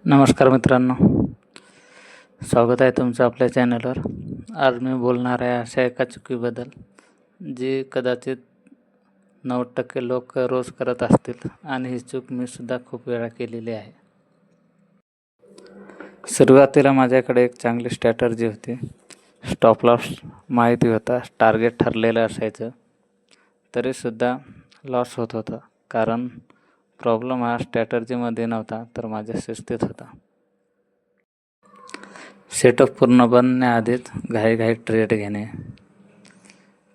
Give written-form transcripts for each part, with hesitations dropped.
नमस्कार मित्रांनो, स्वागत आहे तुमचं आपल्या चॅनलवर. आज मी बोलणार आहे अशा एका चुकीबद्दल जी कदाचित 90% लोक रोज करत असतील आणि ही चूक मी सुद्धा खूप वेळा केलेली आहे. सुरुवातीला माझ्याकडे एक चांगली स्ट्रॅटर्जी होती. स्टॉप लॉस माहिती होता, टार्गेट ठरलेलं असायचं, तरीसुद्धा लॉस होत होता. कारण प्रॉब्लेम हा स्ट्रॅटर्जीमध्ये नव्हता तर माझ्या शिस्तीत होता. सेटअप पूर्ण बनण्याआधीच घाईघाईत ट्रेड घेणे,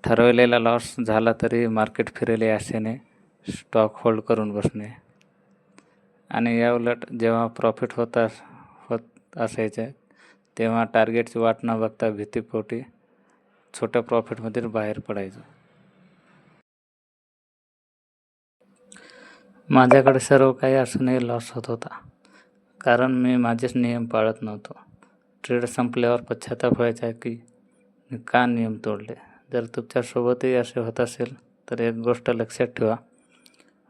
ठरवलेला लॉस झाला तरी मार्केट फिरेल या आशेने स्टॉक होल्ड करून बसणे आणि याउलट जेव्हा प्रॉफिट होत असायचे तेव्हा टार्गेटची वाट न बघता भीतीपोटी छोट्या प्रॉफिटमध्ये बाहेर पडायचं. माझ्याकडे सर्व काही असूनही लॉस होत होता, कारण मी माझेच नियम पाळत नव्हतो. ट्रेड संपल्यावर पश्चाताप व्हायचा की मी का नियम तोडले. जर तुमच्यासोबतही असे होत असेल तर एक गोष्ट लक्षात ठेवा,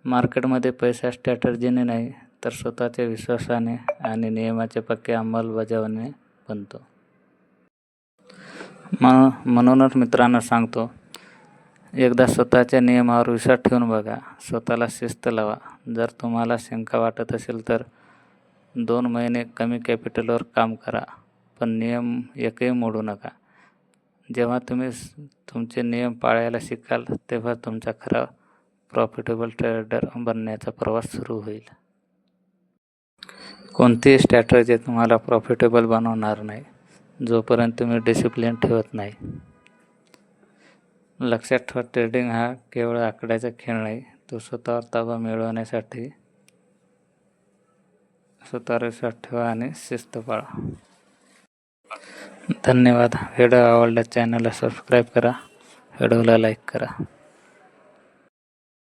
मार्केटमध्ये पैसा स्ट्रॅटर्जीने नाही तर स्वतःच्या विश्वासाने आणि नियमाचे पक्के अंमलबजावणीने बनतो. म्हणूनच मित्रांनो सांगतो, एकदा स्वतःच्या नियमावर विश्वास ठेवून बघा, स्वतःला शिस्त लावा. जर तुम्हाला शंका वाटत असेल तर 2 महिने कमी कॅपिटलवर काम करा, पण नियम एकही मोडू नका. जेव्हा तुम्ही तुमचे नियम पाळायला शिकाल तेव्हा तुमचा खरा प्रॉफिटेबल ट्रेडर बनण्याचा प्रवास सुरू होईल. कोणतीही स्ट्रॅटर्जी तुम्हाला प्रॉफिटेबल बनवणार नाही जोपर्यंत तुम्ही डिसिप्लिन ठेवत नाही. लक्षात ठेवा, ट्रेडिंग हा केवळ आकड्याचा खेळ नाही, तो स्वतःवर ताबा मिळवण्यासाठी स्वतःवर विश्वास ठेवा आणि शिस्त पाळा. धन्यवाद. व्हिडिओ आवडल्यास चॅनलला सबस्क्राईब करा, व्हिडिओला लाईक करा.